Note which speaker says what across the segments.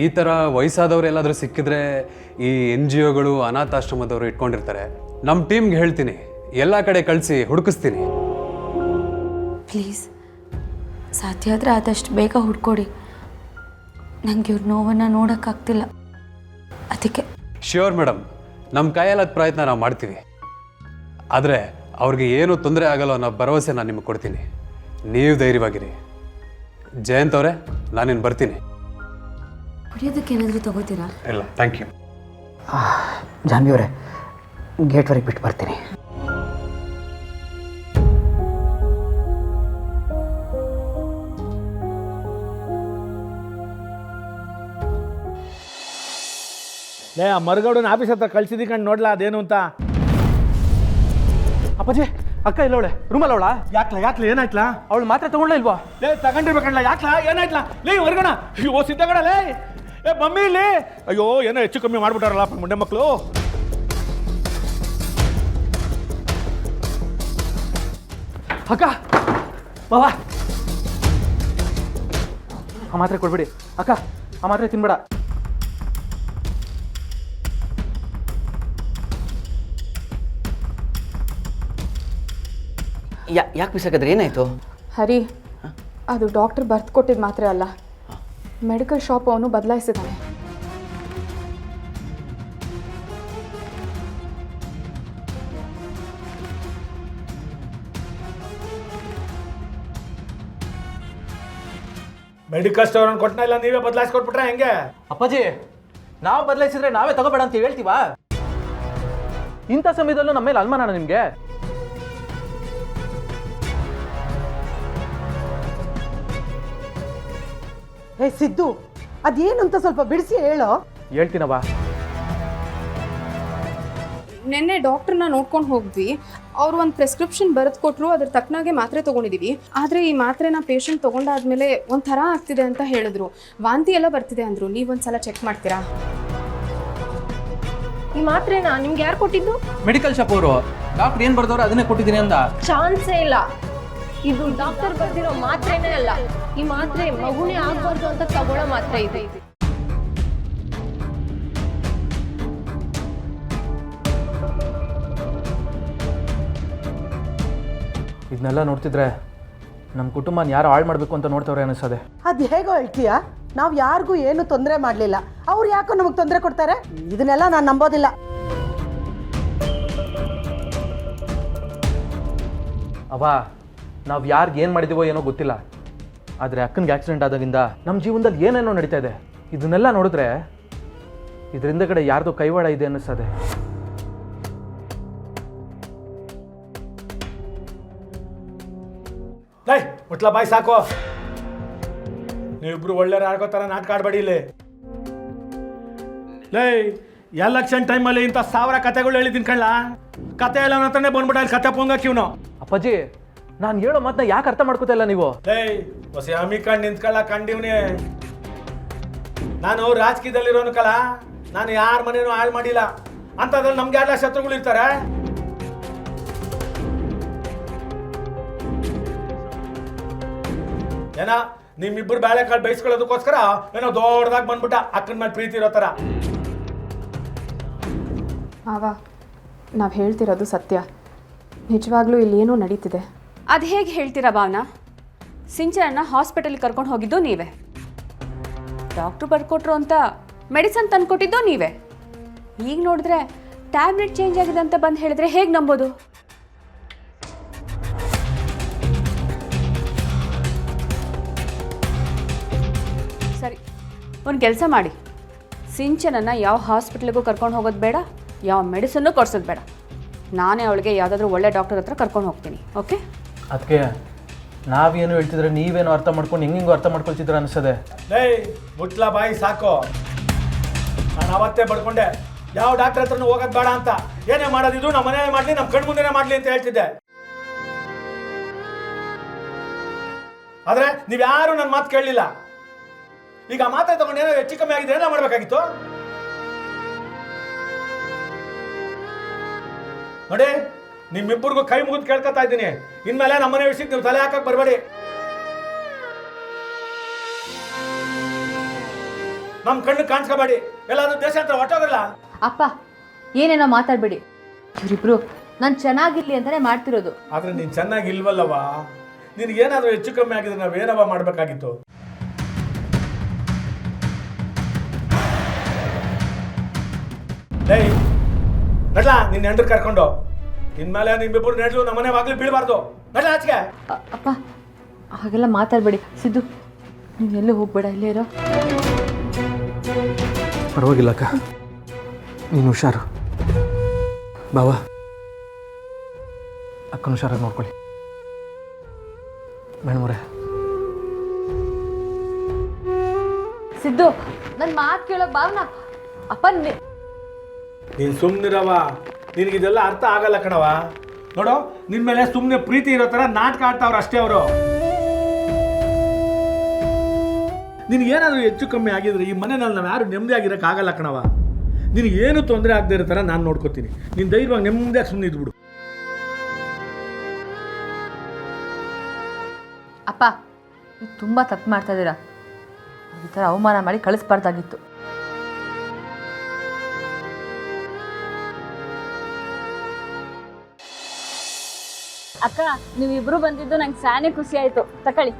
Speaker 1: ಈ ಥರ ವಯಸ್ಸಾದವ್ರು ಎಲ್ಲಾದರೂ ಸಿಕ್ಕಿದ್ರೆ ಈ NGOಗಳು ಅನಾಥಾಶ್ರಮದವರು ಇಟ್ಕೊಂಡಿರ್ತಾರೆ. ನಮ್ಮ ಟೀಮ್ಗೆ ಹೇಳ್ತೀನಿ, ಎಲ್ಲ ಕಡೆ ಕಳಿಸಿ ಹುಡುಕಿಸ್ತೀನಿ.
Speaker 2: ಪ್ಲೀಸ್ ಸಾಧ್ಯ ಆದರೆ ಆದಷ್ಟು ಬೇಗ ಹುಡ್ಕೊಡಿ. ನನಗೆ ಇವ್ರ ನೋವನ್ನು ನೋಡೋಕ್ಕಾಗ್ತಿಲ್ಲ, ಅದಕ್ಕೆ.
Speaker 1: ಶ್ಯೂರ್ ಮೇಡಮ್, ನಮ್ಮ ಕೈಯಲ್ಲಾದ ಪ್ರಯತ್ನ ನಾವು ಮಾಡ್ತೀವಿ. ಆದರೆ ಅವ್ರಿಗೆ ಏನೂ ತೊಂದರೆ ಆಗಲ್ಲ ಅನ್ನೋ ಭರವಸೆ ನಾನು ನಿಮಗೆ ಕೊಡ್ತೀನಿ. ನೀವು ಧೈರ್ಯವಾಗಿರಿ. ಜಯಂತ್ ಅವರೇ, ನಾನಿನ್ನು ಬರ್ತೀನಿ.
Speaker 2: ಕುಡಿಯೋದಕ್ಕೆ ಏನಾದರೂ ತಗೋತೀರಾ?
Speaker 1: ಇಲ್ಲ, ಥ್ಯಾಂಕ್ ಯು.
Speaker 3: ಜಾನ್ವಿ ಅವರೇ, ಗೇಟ್ವರೆಗೆ ಬಿಟ್ಟು ಬರ್ತೀನಿ.
Speaker 4: ಲೇ, ಆ ಮರಗೌಡನ ಆಫೀಸ್ ಹತ್ರ ಕಳ್ಸಿದಿ ಕಂಡು ನೋಡ್ಲಾ ಅದೇನು ಅಂತ.
Speaker 5: ಅಪ್ಪಾಜಿ, ಅಕ್ಕ ಇಲ್ಲವಳೆ, ರೂಮಲ್ಲಿ ಅವಳ?
Speaker 4: ಯಾಕ್ಲ ಏನಾಯ್ತಲಾ?
Speaker 5: ಅವಳು ಮಾತ್ರೆ ತಗೊಂಡ್ಲಾ ಇಲ್ವಾ?
Speaker 4: ಲೇ, ತಗೊಂಡಿರ್ಬೇಕಣ್ಣ. ಯಾಕ್ಲಾ ಏನಾಯ್ತಲಾ? ಲೇ ಹೊರಗಣ. ಅಯ್ಯೋ ಸಿದ್ಧಗಣ. ಲೇ ಮಮ್ಮಿ ಇಲ್ಲಿ. ಅಯ್ಯೋ ಏನೋ ಹೆಚ್ಚು ಕಮ್ಮಿ ಮಾಡ್ಬಿಟ್ಟಾರಲ್ಲ ಮುಂಡೆ ಮಕ್ಕಳು.
Speaker 5: ಅಕ್ಕ ಬಾವಾ, ಆ ಮಾತ್ರೆ ಕೊಡ್ಬಿಡಿ. ಅಕ್ಕ, ಆ ಮಾತ್ರೆ ತಿನ್ಬೇಡ.
Speaker 3: ಯಾಕೆ ಬಿಸಾಕಿದ್ರೆ ಏನಾಯಿತು?
Speaker 6: ಹರಿ, ಅದು ಡಾಕ್ಟರ್ ಬರ್ದು ಕೊಟ್ಟಿದ್ದು ಮಾತ್ರ ಅಲ್ಲ, ಮೆಡಿಕಲ್ ಶಾಪ್ ಅವನು ಬದಲಾಯಿಸಿದ್ದಾನೆ.
Speaker 4: ಮೆಡಿಕಲ್ ಸ್ಟೋರ್ ಅನ್ನು ಕೊಟ್ಟನ ಇಲ್ಲ ನೀವೇ ಬದಲಾಯಿಸ್ಕೊಟ್ಬಿಟ್ರೆ ಹೆಂಗೆ?
Speaker 5: ಅಪ್ಪಾಜಿ, ನಾವು ಬದಲಾಯಿಸಿದ್ರೆ ನಾವೇ ತಗೋಬೇಡ ಅಂತ ಹೇಳ್ತೀವಾ? ಇಂಥ ಸಮಯದಲ್ಲೂ ನಮ್ಮ ಮೇಲೆ ಅನುಮಾನ ನಿಮಗೆ?
Speaker 7: ಹೇ ಸಿದ್ದು, ಅದೇನು ಅಂತ ಸ್ವಲ್ಪ ಬಿಡಿಸಿ ಹೇಳೋ.
Speaker 5: ಹೇಳ್ತೀನವ್ವ.
Speaker 6: ನಿನ್ನೆ ಡಾಕ್ಟರ್ನ ನೋಡ್ಕೊಂಡು ಹೋದ್ವಿ. ಅವರು ಒಂದು ಪ್ರಿಸ್ಕ್ರಿಪ್ಷನ್ ಬರೆದು ಕೊಟ್ಟರು, ಅದ್ರ ತಕ್ಕನಾಗೆ ಮಾತ್ರೆ ತೊಗೊಂಡಿದ್ದೀವಿ. ಆದರೆ ಈ ಮಾತ್ರೆನ ಪೇಷಂಟ್ ತೊಗೊಂಡಾದ್ಮೇಲೆ ಒಂಥರ ಆಗ್ತಿದೆ ಅಂತ ಹೇಳಿದ್ರು. ವಾಂತಿ ಎಲ್ಲ ಬರ್ತಿದೆ ಅಂದರು. ನೀವೊಂದ್ಸಲ ಚೆಕ್ ಮಾಡ್ತೀರಾ?
Speaker 8: ಈ ಮಾತ್ರೆನ ನಿಮ್ಗೆ ಯಾರು ಕೊಟ್ಟಿದ್ದು?
Speaker 5: ಮೆಡಿಕಲ್ ಶಾಪ್ ಅವರು. ಡಾಕ್ಟರ್ ಏನು ಬರ್ದವ್ರು ಅದನ್ನೇ ಕೊಟ್ಟಿದ್ದೀನಿ ಅಂದ.
Speaker 8: ಚಾನ್ಸೇ ಇಲ್ಲ. ಇದು ಡಾಕ್ಟರ್ ಬರ್ದಿರೋ ಮಾತ್ರೆನೇ ಅಲ್ಲ. ಈ ಮಾತ್ರೆ ಮಗುನೇ ಆಗ್ಬಾರ್ದು ಅಂತ ತಗೊಳ್ಳೋ ಮಾತ್ರೆ ಇದೆ.
Speaker 5: ಇದನ್ನೆಲ್ಲ ನೋಡ್ತಿದ್ರೆ ನಮ್ಮ ಕುಟುಂಬನ ಯಾರು ಹಾಳು ಮಾಡಬೇಕು ಅಂತ ನೋಡ್ತವ್ರೆ ಅನಿಸ್ತದೆ.
Speaker 7: ಅದು ಹೇಗೋ ಹೇಳ್ತೀಯಾ? ನಾವು ಯಾರಿಗೂ ಏನು ತೊಂದರೆ ಮಾಡಲಿಲ್ಲ, ಅವ್ರು ಯಾಕೋ ನಮಗೆ ತೊಂದರೆ ಕೊಡ್ತಾರೆ? ಇದನ್ನೆಲ್ಲ ನಾನು ನಂಬೋದಿಲ್ಲ.
Speaker 5: ಅವ್ವ, ನಾವು ಯಾರಿಗೆ ಏನು ಮಾಡಿದೀವೋ ಏನೋ ಗೊತ್ತಿಲ್ಲ, ಆದರೆ ಅಕ್ಕನಿಗೆ ಆಕ್ಸಿಡೆಂಟ್ ಆದಾಗಿಂದ ನಮ್ಮ ಜೀವನದಲ್ಲಿ ಏನೇನೋ ನಡೀತಾ ಇದೆ. ಇದನ್ನೆಲ್ಲ ನೋಡಿದ್ರೆ ಇದರಿಂದ ಕಡೆ ಯಾರ್ದೋ ಕೈವಾಡ ಇದೆ ಅನ್ನಿಸ್ತದೆ.
Speaker 4: ಲೈ ಮುಟ್ಲ ಬಾಯ್ ಸಾಕು. ನೀವಿಬ್ರು ಒಳ್ಳೆಯವ್ರು ಆಗೋ ಥರ ನಾಟಕ ಆಡ್ಬೇಡಿ ಇಲ್ಲಿ. ಲೈ, ಎಲೆಕ್ಷನ್ ಟೈಮಲ್ಲಿ ಇಂಥ 1000 ಕತೆಗಳು ಹೇಳಿದ್ದೀನಿ ಕಳ್ಳ. ಕತೆ ಎಲ್ಲ ಅಂತಾನೆ ಬಂದ್ಬಿಟ್ಟ ಇಲ್ಲಿ ಕತೆ ಪೊಂಗಕ್ಕಿವ್ನು.
Speaker 5: ಅಪ್ಪಾಜಿ, ನಾನು ಹೇಳೋ ಮಾತನ್ನ ಯಾಕೆ ಅರ್ಥ ಮಾಡ್ಕೋತಾ ಇಲ್ಲ ನೀವು?
Speaker 4: ಲೈ ಹೊಸ ಹಮ್ಮಿಕಂಡು ನಿಂತ್ಕೊಳ್ಳ ಕಂಡಿವ್ನಿ. ನಾನು ರಾಜಕೀಯದಲ್ಲಿರೋನು ಕಲ. ನಾನು ಯಾರ ಮನೇನೂ ಹಾಳು ಮಾಡಿಲ್ಲ. ಅಂಥದ್ರಲ್ಲಿ ನಮ್ಗೆ ಎಲ್ಲ ಶತ್ರುಗಳು ಇರ್ತಾರೆ. ಏನ ನಿಮ್ಮಿಬ್ಬರು ಬೇಳೆಕಾಳು ಬೇಯಿಸ್ಕೊಳ್ಳೋದಕ್ಕೋಸ್ಕರ ಏನೋ ದೊಡ್ಡದಾಗಿ ಬಂದ್ಬಿಟ್ಟ ಅಕ್ಕನ ಮೇಲೆ ಪ್ರೀತಿ ಇರೋ ಥರ.
Speaker 6: ಆವಾ, ನಾವು ಹೇಳ್ತಿರೋದು ಸತ್ಯ. ನಿಜವಾಗ್ಲೂ ಇಲ್ಲೇನೋ ನಡೀತಿದೆ.
Speaker 2: ಅದು ಹೇಗೆ ಹೇಳ್ತೀರಾ ಭಾವನಾ? ಸಿಂಚನನ್ನ ಹಾಸ್ಪಿಟಲ್ಗೆ ಕರ್ಕೊಂಡು ಹೋಗಿದ್ದು ನೀವೇ, ಡಾಕ್ಟ್ರು ಬರ್ಕೊಟ್ರು ಅಂತ ಮೆಡಿಸನ್ ತಂದುಕೊಟ್ಟಿದ್ದು ನೀವೇ. ಈಗ ನೋಡಿದ್ರೆ ಟ್ಯಾಬ್ಲೆಟ್ ಚೇಂಜ್ ಆಗಿದೆ ಅಂತ ಬಂದು ಹೇಳಿದ್ರೆ ಹೇಗೆ ನಂಬೋದು? ಸರಿ, ಒಂದು ಕೆಲಸ ಮಾಡಿ, ಸಿಂಚನನ್ನ ಯಾವ ಹಾಸ್ಪಿಟ್ಲಿಗೂ ಕರ್ಕೊಂಡು ಹೋಗೋದು ಬೇಡ, ಯಾವ ಮೆಡಿಸನ್ನು ಕೊಡ್ಸೋದು ಬೇಡ. ನಾನೇ ಅವಳಿಗೆ ಯಾವುದಾದ್ರೂ ಒಳ್ಳೆ ಡಾಕ್ಟರ್ ಹತ್ರ ಕರ್ಕೊಂಡು ಹೋಗ್ತೀನಿ. ಓಕೆ?
Speaker 5: ಅದಕ್ಕೆ ನಾವೇನು ಹೇಳ್ತಿದ್ರೆ ನೀವೇನು ಅರ್ಥ ಮಾಡ್ಕೊಂಡು ಹಿಂಗಿಂಗೂ ಅರ್ಥ ಮಾಡ್ಕೊಳ್ತಿದ್ರೆ ಅನಿಸ್ತದೆ.
Speaker 4: ಲೈ ಮುಟ್ಲ ಬಾಯಿ ಸಾಕು. ನಾನು ಅವತ್ತೇ ಬಡ್ಕೊಂಡೆ ಯಾವ ಡಾಕ್ಟರ್ ಹತ್ರನೂ ಹೋಗೋದು ಬೇಡ ಅಂತ. ಏನೇ ಮಾಡೋದಿದ್ರು ನಮ್ಮ ಮನೆ ಮಾಡಲಿ, ನಮ್ಮ ಕಣ್ಣು ಮುಂದೆನೇ ಮಾಡಲಿ ಅಂತ ಹೇಳ್ತಿದ್ದೆ. ಆದರೆ ನೀವ್ಯಾರು ನನ್ನ ಮಾತು ಕೇಳಲಿಲ್ಲ. ಈಗ ಮಾತ್ರೆ ತಗೊಂಡು ಏನೋ ಹೆಚ್ಚು ಕಮ್ಮಿ ಆಗಿದೆ, ಎಲ್ಲ ಮಾಡಬೇಕಾಗಿತ್ತು. ನೋಡಿ, ನಿಮ್ಮಿಬ್ಬರಿಗೂ ಕೈ ಮುಗಿದು ಕೇಳ್ಕೊತಾ ಇದ್ದೀನಿ, ಇನ್ಮೇಲೆ ನಮ್ಮನೆ ವಿಷಯಕ್ಕೆ ನೀವು ತಲೆ ಹಾಕಕ್ಕೆ ಬರಬೇಡಿ. ನಮ್ಮ ಕಣ್ಣು ಕಾಣಿಸ್ಕೋಬೇಡಿ, ಎಲ್ಲಾದ್ರೂ ದೇಶಾಂತರ ಹೊಟ್ಟೋಗಲ್ಲ.
Speaker 9: ಅಪ್ಪ ಏನೇನೋ ಮಾತಾಡ್ಬೇಡಿ, ಇವರಿಬ್ರು ನಾನು ಚೆನ್ನಾಗಿರ್ಲಿ ಅಂತಾನೆ ಮಾಡ್ತಿರೋದು.
Speaker 4: ಆದ್ರೆ ನೀನ್ ಚೆನ್ನಾಗಿ ಇಲ್ವಲ್ಲವ, ನಿನಗೇನಾದ್ರೂ ಹೆಚ್ಚು ಕಮ್ಮಿ ಆಗಿದ್ರೆ ನಾವೇನವ ಮಾಡ್ಬೇಕಾಗಿತ್ತು? ಡೈ ನಡ್ಲ ನಿನ್ನ ಹೆಂಡ್ರು ಕರ್ಕೊಂಡು, ಇನ್ಮೇಲೆ ನಿಮ್ಮಿಬ್ಬರು ನೆಡ್ಲು ನಮ್ಮನೆ ಬಾಗ್ಲು ಬೀಳಬಾರ್ದು. ನಡ್ಲ ಆಚೆಗೆ.
Speaker 9: ಅಪ್ಪ ಹಾಗೆಲ್ಲ ಮಾತಾಡ್ಬೇಡಿ. ಸಿದ್ದು ನೀನು ಎಲ್ಲೂ ಹೋಗ್ಬೇಡ, ಇಲ್ಲೇ ಇರೋ.
Speaker 5: ಪರವಾಗಿಲ್ಲ ಅಕ್ಕ, ನೀನು ಹುಷಾರು. ಬಾವ, ಅಕ್ಕನ ಹುಷಾರಾಗಿ ನೋಡ್ಕೊಳ್ಳಿ. ಮೇಡಮವ್ರೆ,
Speaker 9: ಸಿದ್ದು ನನ್ನ ಮಾತು ಕೇಳೋ ಭಾವನ. ಅಪ್ಪ
Speaker 4: ನೀನ್ ಸುಮ್ಮನಿರವ, ನಿನಗಿದೆಲ್ಲ ಅರ್ಥ ಆಗಲ್ಲ ಕಣವ. ನೋಡು, ನಿನ್ ಮೇಲೆ ಸುಮ್ಮನೆ ಪ್ರೀತಿ ಇರೋ ಥರ ನಾಟಕ ಆಡ್ತಾವ್ರು ಅಷ್ಟೇ ಅವರು. ನಿನಗೇನಾದ್ರೂ ಹೆಚ್ಚು ಕಮ್ಮಿ ಆಗಿದ್ರೆ ಈ ಮನೆಯಲ್ಲಿ ನಾವು ಯಾರು ನೆಮ್ಮದಿಯಾಗಿರೋಕೆ ಆಗಲ್ಲ ಕಣವ. ನಿನಗೇನು ತೊಂದರೆ ಆಗದೆ ಇರೋ ಥರ ನಾನು ನೋಡ್ಕೋತೀನಿ. ನೀನು ಧೈರ್ಯವಾಗಿ ನೆಮ್ಮದಿಯಾಗಿ ಸುಮ್ಮನೆ ಇದ್ಬಿಡು.
Speaker 9: ಅಪ್ಪ ನೀವು ತುಂಬ ತಪ್ಪು ಮಾಡ್ತಾ ಇದ್ದೀರಾ. ಈ ಥರ ಅವಮಾನ ಮಾಡಿ ಕಳಿಸ್ಬಾರ್ದಾಗಿತ್ತು.
Speaker 10: ಅಕ್ಕ ನೀವಿಬ್ರು ಬಂದಿದ್ದು ನಂಗೆ ಸಾನೇ ಖುಷಿ ಆಯ್ತು. ತಕೊಳ್ಳಿ.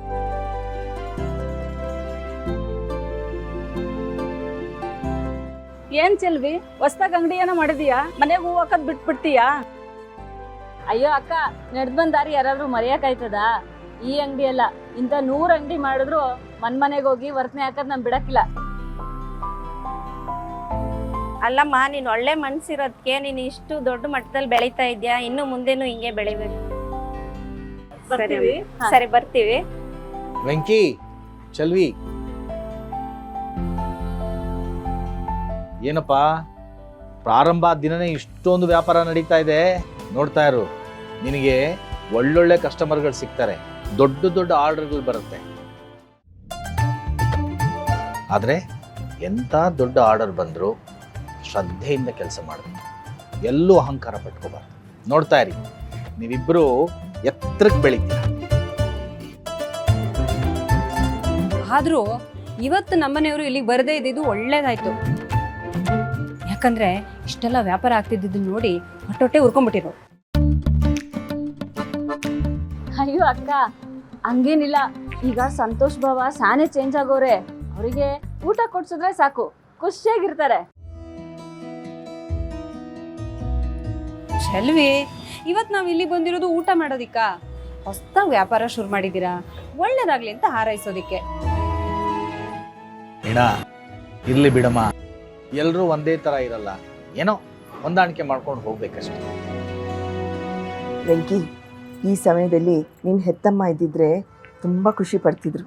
Speaker 10: ಏನ್ ಚೆಲ್ವಿ, ಹೊಸ್ದಾಗ್ ಅಂಗಡಿ ಏನೋ ಮಾಡಿದೀಯಾ? ಮನೆಗೆ ಹೂ ಹಾಕದ್ ಬಿಟ್ಬಿಡ್ತೀಯಾ? ಅಯ್ಯೋ ಅಕ್ಕ, ನಡೆದ್ ಬಂದ ದಾರಿ ಯಾರಾದ್ರೂ ಮರೆಯಕ್ಕಾಯ್ತದ? ಈ ಅಂಗಡಿ ಅಲ್ಲ, ಇಂಥ 100 ಅಂಗಡಿ ಮಾಡಿದ್ರು ಮನೆಗೆ ಹೋಗಿ ವರ್ತನೆ ಹಾಕದ್ ನಮ್ ಬಿಡಕ್ಕಿಲ್ಲ.
Speaker 8: ಅಲ್ಲಮ್ಮ, ನೀನು ಒಳ್ಳೆ ಮನ್ಸಿರೋದಕ್ಕೆ ನೀನು ಇಷ್ಟು ದೊಡ್ಡ ಮಟ್ಟದಲ್ಲಿ ಬೆಳೀತಾ ಇದ್ಯಾ. ಇನ್ನು ಮುಂದೆನೂ ಹಿಂಗೆ ಬೆಳಿಬೇಕು. ಸರಿ, ಬರ್ತೀವಿ.
Speaker 11: ವೆಂಕಿ, ಚಲ್ವಿ, ಏನಪ್ಪ ಪ್ರಾರಂಭ ದಿನನೇ ಇಷ್ಟೊಂದು ವ್ಯಾಪಾರ ನಡೀತಾ ಇದೆ. ನೋಡ್ತಾ ಇರು, ನಿನಗೆ ಒಳ್ಳೊಳ್ಳೆ ಕಸ್ಟಮರ್ಗಳು ಸಿಗ್ತಾರೆ, ದೊಡ್ಡ ದೊಡ್ಡ ಆರ್ಡರ್ಗಳು ಬರುತ್ತೆ. ಆದರೆ ಎಂಥ ದೊಡ್ಡ ಆರ್ಡರ್ ಬಂದರೂ ಶ್ರದ್ಧೆಯಿಂದ ಕೆಲಸ ಮಾಡಬೇಕು, ಎಲ್ಲೂ ಅಹಂಕಾರ ಪಟ್ಕೋಬಾರ್ದು. ನೋಡ್ತಾ ಇರಿ, ನೀವಿಬ್ಬರು ಎತ್ತರಕ್ಕೆ ಬೆಳಿತೀರ.
Speaker 10: ಆದ್ರೂ ಇವತ್ತು ನಮ್ಮನೆಯವರು ಇಲ್ಲಿಗೆ ಬರದೇ ಇದ್ದಿದ್ದು ಒಳ್ಳೇದಾಯ್ತು. ಯಾಕಂದ್ರೆ ಇಷ್ಟೆಲ್ಲ ವ್ಯಾಪಾರ ಆಗ್ತಿದ್ದು ನೋಡಿ ಹೊಟ್ಟೆ ಉರ್ಕೊಂಡ್ಬಿಟ್ಟಿರು. ಅಯ್ಯೋ ಅಕ್ಕ, ಹಂಗೇನಿಲ್ಲ. ಈಗ ಸಂತೋಷ್ ಬಾವ ಸಾನೆ ಚೇಂಜ್ ಆಗೋರೆ. ಅವರಿಗೆ ಊಟ ಕೊಡ್ಸಿದ್ರೆ ಸಾಕು, ಖುಷಿಯಾಗಿರ್ತಾರೆ. ಚೆಲ್ವಿ, ಇವತ್ತು ನಾವು ಇಲ್ಲಿ ಬಂದಿರೋದು ಊಟ ಮಾಡೋದಿಕ್ಕ? ಹೊಸ್ದಾಗಿ ವ್ಯಾಪಾರ ಶುರು ಮಾಡಿದ್ದೀರಾ, ಒಳ್ಳೇದಾಗ್ಲಿ ಅಂತ ಹಾರೈಸೋದಿಕ್ಕೆ.
Speaker 11: ಇರ್ಲಿ ಬಿಡಮ್ಮ, ಎಲ್ಲರೂ ಒಂದೇ ಥರ ಇರಲ್ಲ, ಏನೋ ಹೊಂದಾಣಿಕೆ ಮಾಡ್ಕೊಂಡು ಹೋಗ್ಬೇಕಷ್ಟೆ.
Speaker 12: ವೆಂಕಿ, ಈ ಸಮಯದಲ್ಲಿ ನಿನ್ನ ಹೆತ್ತಮ್ಮ ಇದ್ದಿದ್ರೆ ತುಂಬ ಖುಷಿ ಪಡ್ತಿದ್ರು.